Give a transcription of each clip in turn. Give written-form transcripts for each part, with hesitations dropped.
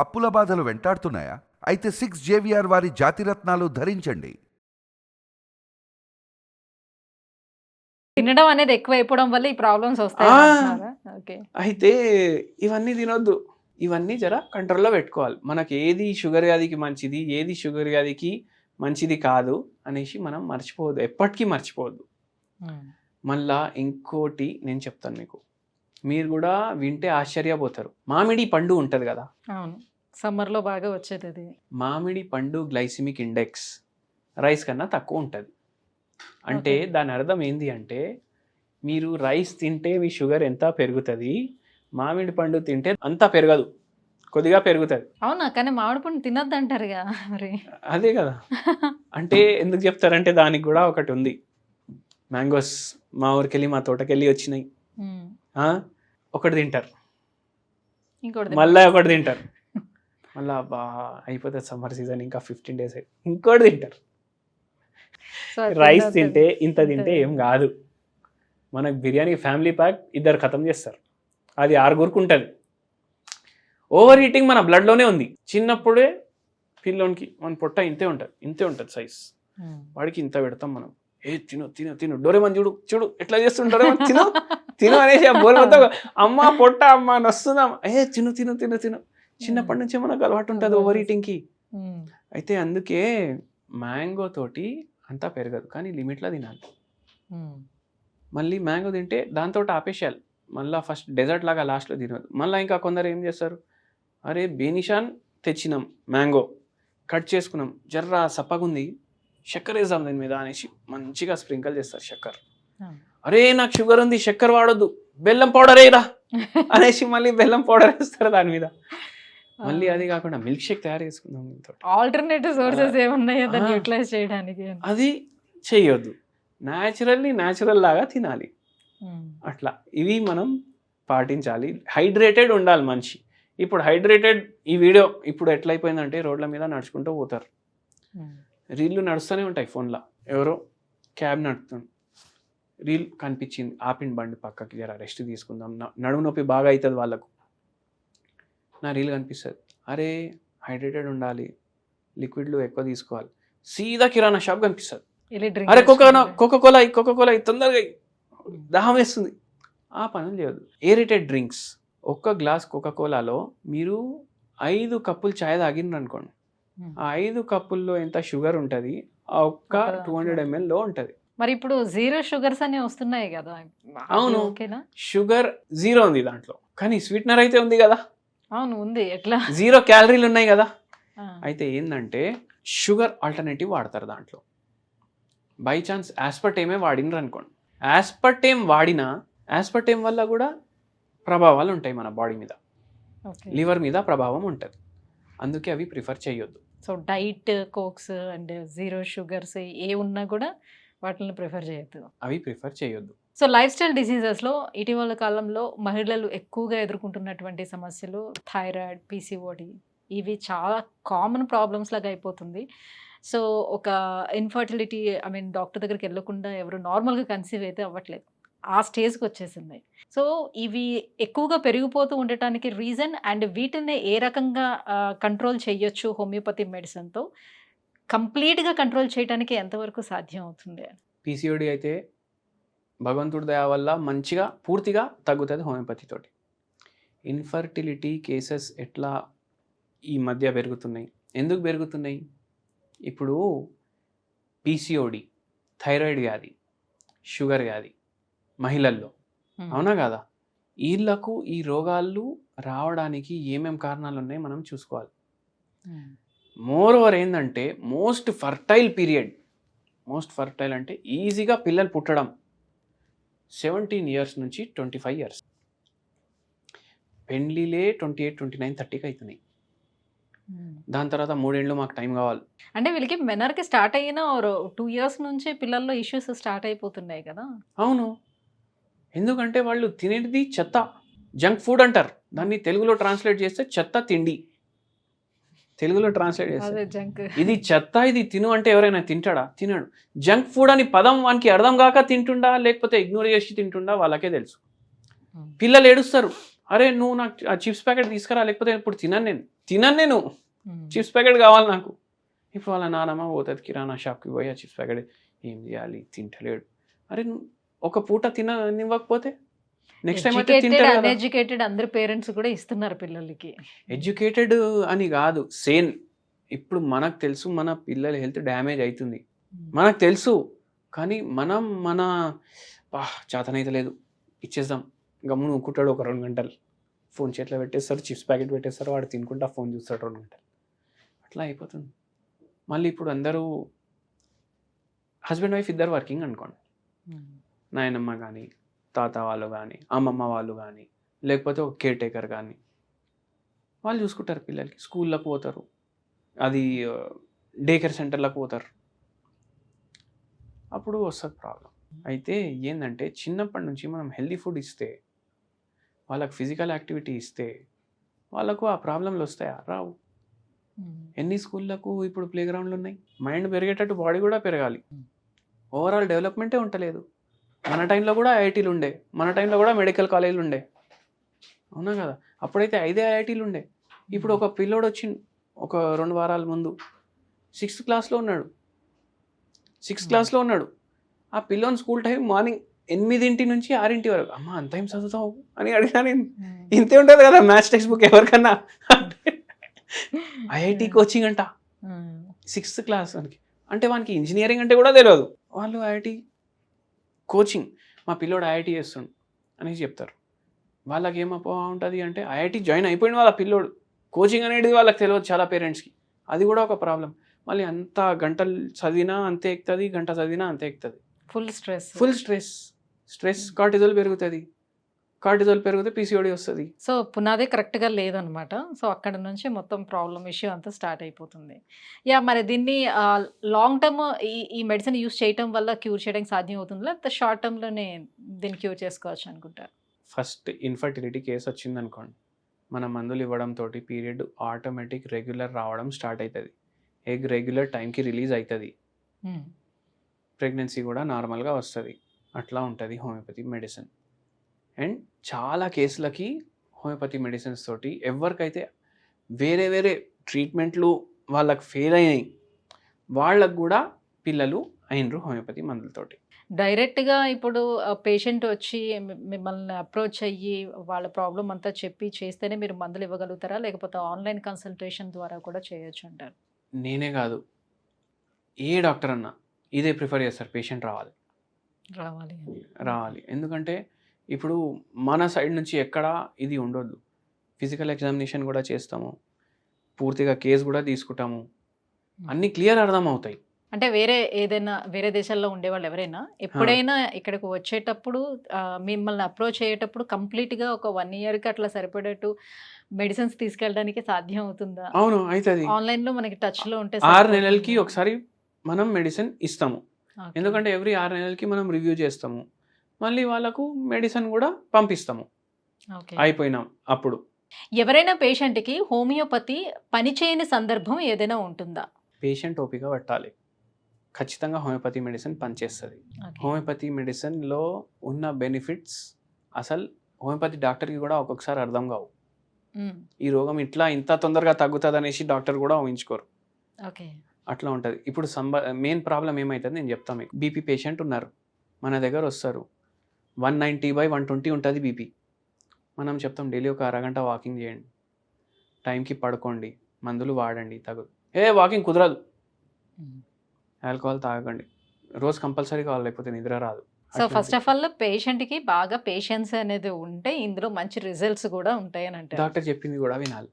అప్పుల బాధలు వెంటాడుతున్నాయా? అయితే 6 JVR వారి జాతిరత్నాలు ధరించండి. తినడం అనేది ఎక్కువైపోవడం వల్ల ఈ ప్రాబ్లమ్స్ వస్తాయి ఆ. అంటున్నారా? ఓకే. అయితే ఇవన్నీ తినొద్దు. ఇవన్నీ జర కంట్రోల్లో పెట్టుకోవాలి. మనకి ఏది షుగర్ వ్యాధికి మంచిది, ఏది షుగర్ వ్యాధికి మంచిది కాదు అనేసి మనం మర్చిపోవద్దు, ఎప్పటికీ మర్చిపోవద్దు. మళ్ళా ఇంకోటి నేను చెప్తాను మీకు, మీరు కూడా వింటే ఆశ్చర్యపోతారు. మామిడి పండు ఉంటుంది కదా, అవును, సమ్మర్లో బాగా వచ్చేది అది. మామిడి పండు గ్లైసిమిక్ ఇండెక్స్ రైస్ కన్నా తక్కువ ఉంటుంది. అంటే Okay. దాని అర్థం ఏంటి అంటే, మీరు రైస్ తింటే మీ షుగర్ ఎంత పెరుగుతుంది, మామిడి పండు తింటే అంతా పెరగదు, కొద్దిగా పెరుగుతుంది. అవునా? కానీ మామిడి పండు తినద్దు అంటారుగా మరి. అదే కదా. అంటే ఎందుకు చెప్తారంటే దానికి కూడా ఒకటి ఉంది. మ్యాంగోస్ మా ఊరికెళ్ళి మా తోటకెళ్ళి వచ్చినాయి, ఉమ్. ఒకటి తింటారు, ఇంకోటి మళ్ళీ ఒకటి తింటారు, మళ్ళీ బా అయిపోతుంది సమ్మర్ సీజన్, ఇంకా 15 days ఇంకోటి తింటారు. సో అది రైస్ తినొద్దు. తింటే ఇంత తింటే ఏం కాదు. మనకు బిర్యానీ ఫ్యామిలీ ప్యాక్ 2 ఖతం చేస్తారు, అది 6 ఉంటుంది. ఓవర్ ఈటింగ్ మన బ్లడ్లోనే ఉంది. చిన్నప్పుడే పిల్లోనికి మన పొట్ట ఇంతే ఉంటుంది సైజ్, ఉమ్. వాడికి ఇంత పెడతాం మనం. ఏ తిను తిను తిను, డోరేమన్ చూడు చూడు ఎట్లా చేస్తుంటారో, తిను తిను అనేసి ఆ బోల్ మొత్తం అమ్మ పొట్ట అమ్మ నొస్తుందా, తిను తిను తిను తిను. చిన్నప్పటి నుంచే మనకు అలవాటు ఉంటుంది ఓవర్ ఈటింగ్కి. ఉమ్. అయితే అందుకే మ్యాంగో తోటి అంతా పెరగదు, కానీ లిమిట్లో తినాలి. ఉమ్. మళ్ళీ మ్యాంగో తింటే దాంతో ఆపేసేయాలి, మళ్ళీ ఫస్ట్ డెజర్ట్ లాగా లాస్ట్లో తినదు. మళ్ళీ ఇంకా కొందరు ఏం చేస్తారు, అరే బేనిషాన్ తెచ్చినాం, మ్యాంగో కట్ చేసుకున్నాం, జర్రా సప్పగుంది, చక్కెర వేద్దాం దాని మీద అనేసి మంచిగా స్ప్రింకల్ చేస్తారు చక్కెర. అవును. అరే నాకు షుగర్ ఉంది, చక్కెర వాడొద్దు, బెల్లం పౌడర్ వేయరా అనేసి మళ్ళీ బెల్లం పౌడర్ వేస్తారు దాని మీద. మళ్ళీ అది కాకుండా మిల్క్ షేక్ తయారు చేసుకుందాం దీంతో, ఆల్టర్నేటివ్ సోర్సెస్ ఏమున్నాయో దాన్ని ఆ. యూటిలైజ్ చేయడానికి అని. అది చెయ్యొద్దు. న్యాచురల్ లాగా తినాలి. ఉమ్. అట్లా ఇవి మనం పాటించాలి. హైడ్రేటెడ్ ఉండాలి మనిషి. ఇప్పుడు హైడ్రేటెడ్, ఈ వీడియో ఇప్పుడు ఎట్లయిపోయిందంటే రోడ్ల మీద నడుచుకుంటూ పోతారు, ఉమ్. రీళ్ళు నడుస్తూనే ఉంటాయి ఫోన్లో. ఎవరో క్యాబ్ నడుపుతుంది, రీల్ కనిపించింది, ఆపిండి బండి పక్కకి, జర రెస్ట్ తీసుకుందాం, నడుము నొప్పి బాగా అవుతుంది వాళ్ళకు, నా రీల్ కనిపిస్తుంది. అరే హైడ్రేటెడ్ ఉండాలి, లిక్విడ్లు ఎక్కువ తీసుకోవాలి, సీదా కిరాణా షాప్ కనిపిస్తుంది. వెళ్ళి drink అరే చేసుకుంటే. కోకోకోలా తొందరగా దాహం వేస్తుంది. ఆ పనులు చేయొద్దు. ఏరిటెడ్ డ్రింక్స్, ఒక్క గ్లాస్ కోకోకోలాలో మీరు 5 కప్పులు ఛాయ్ తాగినారు అనుకోండి, ఉమ్. ఆ 5 కప్పుల్లో ఎంత షుగర్ ఉంటుంది, ఆ ఒక్క 200 ml లో ఉంటుంది. మరి ఇప్పుడు 0 షుగర్స్ అనే వస్తున్నాయి కదా. అది అవును. ఓకేనా? షుగర్ 0 ఉంది దాంట్లో, కానీ స్వీట్నర్ అయితే ఉంది కదా, అవును ఉంది. ఎట్లా? 0 క్యాలరీలు ఉన్నాయి కదా. ఆ. అయితే ఏంటంటే షుగర్ ఆల్టర్నేటివ్ వాడతారు దాంట్లో. బై ఛాన్స్ యాస్పర్టేమే వాడినరు అనుకోండి, యాస్పర్టేమ్ వల్ల కూడా ప్రభావాలు ఉంటాయి మన బాడీ మీద, ఓకే. లివర్ మీద ప్రభావం ఉంటుంది. అందుకే అవి ప్రిఫర్ చేయొద్దు. So diet cokes and 0 sugars ఏ ఉన్నా కూడా వాటిని ప్రిఫర్ చేయొద్దు. అవి ప్రిఫర్ చేయొద్దు. సో లైఫ్ స్టైల్ డిసీజెస్లో ఇటీవల కాలంలో మహిళలు ఎక్కువగా ఎదుర్కొంటున్నటువంటి సమస్యలు థైరాయిడ్, PCOD, ఇవి చాలా కామన్ ప్రాబ్లమ్స్ లాగా అయిపోతుంది. సో ఒక ఇన్ఫర్టిలిటీ, డాక్టర్ దగ్గరికి వెళ్ళకుండా ఎవరు నార్మల్గా కన్సీవ్ అయితే అవ్వట్లేదు, ఆ స్టేజ్కి వచ్చేసింది. సో ఇవి ఎక్కువగా పెరిగిపోతూ ఉండటానికి రీజన్, అండ్ వీటిని ఏ రకంగా కంట్రోల్ చేయొచ్చు హోమియోపతి మెడిసిన్తో, కంప్లీట్గా కంట్రోల్ చేయడానికి ఎంతవరకు సాధ్యం అవుతుంది? PCOD అయితే భగవంతుడి దయ వల్ల మంచిగా పూర్తిగా తగ్గుతుంది హోమియోపతి తోటి. ఇన్ఫర్టిలిటీ కేసెస్ ఎట్లా ఈ మధ్య పెరుగుతున్నాయి, ఎందుకు పెరుగుతున్నాయి? ఇప్పుడు PCOD, థైరాయిడ్ వ్యాధి, షుగర్ వ్యాధి మహిళల్లో, అవునా కదా, వీళ్ళకు ఈ రోగాలు రావడానికి ఏమేం కారణాలు ఉన్నాయి మనం చూసుకోవాలి. మోర్ ఓవర్ ఏంటంటే మోస్ట్ ఫర్టైల్ అంటే ఈజీగా పిల్లలు పుట్టడం 17 years నుంచి 25 years. పెళ్ళిలే 28, 29, 30కి అవుతున్నాయి. దాని తర్వాత 3 ఏళ్ళు మాకు టైం కావాలి. అంటే వీళ్ళకి మెనర్కి స్టార్ట్ అయిన 2 years నుంచి పిల్లల్లో ఇష్యూస్ స్టార్ట్ అయిపోతున్నాయి కదా. అవును, ఎందుకంటే వాళ్ళు తినేది చెత్త, జంక్ ఫుడ్ అంటారు దాన్ని. తెలుగులో ట్రాన్స్లేట్ చేస్తే చెత్త తిండి. తెలుగులో ట్రాన్స్లేట్ చేస్తే అదే జంక్. ఇది చెత్త, ఇది తిను అంటే ఎవరైనా తింటాడా? తినడు. జంక్ ఫుడ్ అని పదం వానికి అర్థం కాక తింటుండా, లేకపోతే ఇగ్నోర్ చేసి తింటుండా వాళ్ళకే తెలుసు. పిల్లలు ఏడుస్తారు, అరే నువ్వు నాకు ఆ చిప్స్ ప్యాకెట్ తీసుకురా, లేకపోతే ఇప్పుడు తినను నేను చిప్స్ ప్యాకెట్ కావాలి నాకు. ఇప్పుడు వాళ్ళ నానమ్మ పోతుంది కిరాణా షాప్కి పోయి ఆ చిప్స్ ప్యాకెట్ ఏం చేయాలి, తింటలేడు. అరే నువ్వు ఒక పూట తిననివ్వకపోతే నెక్స్ట్ టైం అయితే తింటారు కదా. అన్ఎడ్యుకేటెడ్ అందరు పేరెంట్స్ కూడా ఇస్తున్నారు పిల్లలకి. ఎడ్యుకేటెడ్ అని కాదు, సేమ్. ఇప్పుడు మనకు తెలుసు మన పిల్లల హెల్త్ డ్యామేజ్ అవుతుంది, మనకు తెలుసు. కానీ మనం మన చేతనైతే లేదు ఇచ్చేద్దాం, గమ్మున ఊకుంటాడు ఒక 2 గంటలు, ఫోన్ చేతిలో పెట్టేస్తారు, చిప్స్ ప్యాకెట్ పెట్టేస్తారు, వాడు తినుకుంటా ఫోన్ చూస్తాడు 2 గంటలు, అట్లా అయిపోతుంది. మళ్ళీ ఇప్పుడు అందరూ హస్బెండ్ వైఫ్ ఇద్దరు వర్కింగ్ అనుకోండి, నాయనమ్మ కానీ తాత వాళ్ళు కానీ అమ్మమ్మ వాళ్ళు కానీ లేకపోతే ఒక కేర్ టేకర్ కానీ వాళ్ళు చూసుకుంటారు పిల్లలకి, స్కూళ్ళకు పోతారు, అది డే కేర్ సెంటర్లకు పోతారు, అప్పుడు వస్తుంది ప్రాబ్లం. అయితే ఏంటంటే చిన్నప్పటి నుంచి మనం హెల్దీ ఫుడ్ ఇస్తే, వాళ్ళకి ఫిజికల్ యాక్టివిటీ ఇస్తే వాళ్ళకు ఆ ప్రాబ్లంలు వస్తాయా? రావు. ఎన్ని స్కూళ్ళకు ఇప్పుడు ప్లే గ్రౌండ్లు ఉన్నాయి, మైండ్ పెరిగేటట్టు బాడీ కూడా పెరగాలి, ఓవరాల్ డెవలప్మెంటే ఉండలేదు. మన టైంలో కూడా ఐఐటీలు ఉండే, మన టైంలో కూడా మెడికల్ కాలేజీలు ఉండే, అవునా కదా? అప్పుడైతే 5 ఐఐటీలు ఉండే. ఇప్పుడు ఒక పిల్లోడు వచ్చి ఒక 2 వారాల ముందు 6th క్లాస్లో ఉన్నాడు, 6th క్లాస్లో ఉన్నాడు. ఆ పిల్లోని స్కూల్ టైం మార్నింగ్ 8 నుంచి 6 వరకు. అమ్మ అంత ఏం చదువుతావు అని అడిగినా నేను. ఇంతే ఉంటుంది కదా మ్యాథ్స్ టెక్స్ట్ బుక్ ఎవరికన్నా. ఐఐటి కోచింగ్ అంట 6th క్లాస్ అని. అంటే వానికి ఇంజనీరింగ్ అంటే కూడా తెలియదు, వాళ్ళు ఐఐటి కోచింగ్, మా పిల్లోడు ఐఐటి చేస్తుండు అనేసి చెప్తారు. వాళ్ళకి ఏమపో ఉంటుంది అంటే ఐఐటి జాయిన్ అయిపోయిన వాళ్ళ పిల్లోడు, కోచింగ్ అనేది వాళ్ళకి తెలియదు చాలా పేరెంట్స్కి. అది కూడా ఒక ప్రాబ్లం. మళ్ళీ అంత గంటలు చదివినా అంతే ఎక్కుతుంది, గంట చదివినా అంతే ఎక్కుతుంది. ఫుల్ స్ట్రెస్ కార్టిజోల్ పెరుగుతుంది, కార్టిజోల్ పెరిగితే పీసీఓడి వస్తుంది. సో పునాది కరెక్ట్గా లేదనమాట. సో అక్కడ నుంచి మొత్తం ప్రాబ్లం ఇష్యూ అంతా స్టార్ట్ అయిపోతుంది. యా, మరి దీన్ని లాంగ్ టర్మ్ ఈ మెడిసిన్ యూస్ చేయటం వల్ల క్యూర్ చేయడానికి సాధ్యం అవుతుంది, లేకపోతే షార్ట్ టర్మ్లోనే దీన్ని క్యూర్ చేసుకోవచ్చు అనుకుంటారు? ఫస్ట్ ఇన్ఫర్టిలిటీ కేసు వచ్చింది అనుకోండి, మన మందులు ఇవ్వడంతో పీరియడ్ ఆటోమేటిక్ రెగ్యులర్ రావడం స్టార్ట్ అవుతుంది, ఎగ్ రెగ్యులర్ టైంకి రిలీజ్ అవుతుంది, ప్రెగ్నెన్సీ కూడా నార్మల్గా వస్తుంది. అట్లా ఉంటుంది హోమియోపతి మెడిసిన్. అండ్ చాలా కేసులకి హోమియోపతి మెడిసిన్స్ తోటి ఎవరికైతే వేరే వేరే ట్రీట్మెంట్లు వాళ్ళకి ఫెయిల్ అయినాయి వాళ్ళకు కూడా పిల్లలు అయినరు హోమియోపతి మందులతోటి. డైరెక్ట్గా ఇప్పుడు పేషెంట్ వచ్చి మిమ్మల్ని అప్రోచ్ అయ్యి వాళ్ళ ప్రాబ్లం అంతా చెప్పి చేస్తేనే మీరు మందులు ఇవ్వగలుగుతారా, లేకపోతే ఆన్లైన్ కన్సల్టేషన్ ద్వారా కూడా చేయొచ్చు అంటారు? నేనే కాదు, ఏ డాక్టర్ అన్నా ఇదే ప్రిఫర్ చేస్తారు, పేషెంట్ రావాలి. ఎందుకంటే ఇప్పుడు మన సైడ్ నుంచి ఎక్కడ ఇది ఉండొద్దు, ఫిజికల్ ఎగ్జామినేషన్ కూడా చేస్తాము, పూర్తిగా కేసు కూడా తీసుకుంటాము, అన్నీ క్లియర్ అర్థం అవుతాయి. అంటే వేరే దేశాల్లో ఉండేవాళ్ళు ఎవరైనా ఎప్పుడైనా ఇక్కడికి వచ్చేటప్పుడు మిమ్మల్ని అప్రోచ్ అయ్యేటప్పుడు కంప్లీట్గా ఒక 1 yearకి అట్లా సరిపడేట్టు మెడిసిన్స్ తీసుకెళ్ళడానికి సాధ్యం అవుతుందా? అవును, అవుతుంది. ఆన్లైన్లో మనకి టచ్లో ఉంటే 6 నెలలకి ఒకసారి మనం మెడిసిన్ ఇస్తాము, ఎందుకంటే ఎవ్రీ 6 నెలలకి మనం రివ్యూ చేస్తాము, మళ్ళీ వాళ్ళకు మెడిసిన్ కూడా పంపిస్తాము అయిపోయినాం. అప్పుడు ఎవరైనా పేషెంట్కి హోమియోపతి పనిచేయని సందర్భం ఏదైనా ఉంటుందా? పేషెంట్ ఓపిక పట్టాలి, ఖచ్చితంగా హోమియోపతి మెడిసిన్ పనిచేస్తుంది. హోమియోపతి మెడిసిన్లో ఉన్న బెనిఫిట్స్ అసలు హోమియోపతి డాక్టర్కి కూడా ఒక్కొక్కసారి అర్థం కావు. ఈ రోగం ఇంత తొందరగా తగ్గుతుంది అనేసి డాక్టర్ కూడా ఊహించుకోరు, అట్లా ఉంటుంది. ఇప్పుడు మెయిన్ ప్రాబ్లం ఏమవుతుంది నేను చెప్తాను మీకు. బీపీ పేషెంట్ ఉన్నారు, మన దగ్గర వస్తారు, 190/120 ఉంటుంది బీపీ. మనం చెప్తాం డైలీ ఒక అరగంట వాకింగ్ చేయండి, టైంకి పడుకోండి, మందులు వాడండి, వాకింగ్ కుదరదు, ఆల్కహాల్ తాగకండి, రోజు కంపల్సరీ కావాలి, లేకపోతే నిద్ర రాదు. సో ఫస్ట్ ఆఫ్ ఆల్ పేషెంట్కి బాగా పేషెన్స్ అనేది ఉంటే ఇందులో మంచి రిజల్ట్స్ కూడా ఉంటాయని అంటే డాక్టర్ చెప్పింది కూడా వినాలి.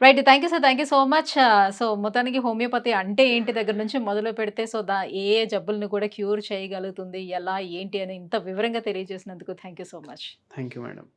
Right, thank you so much. So మొత్తానికి హోమియోపతి అంటే ఏంటి దగ్గర నుంచి మొదలు పెడితే సో ఏ జబ్బులను కూడా క్యూర్ చేయగలుగుతుంది, ఎలా ఏంటి అని ఇంత వివరంగా తెలియజేసినందుకు thank you so much. Thank you madam.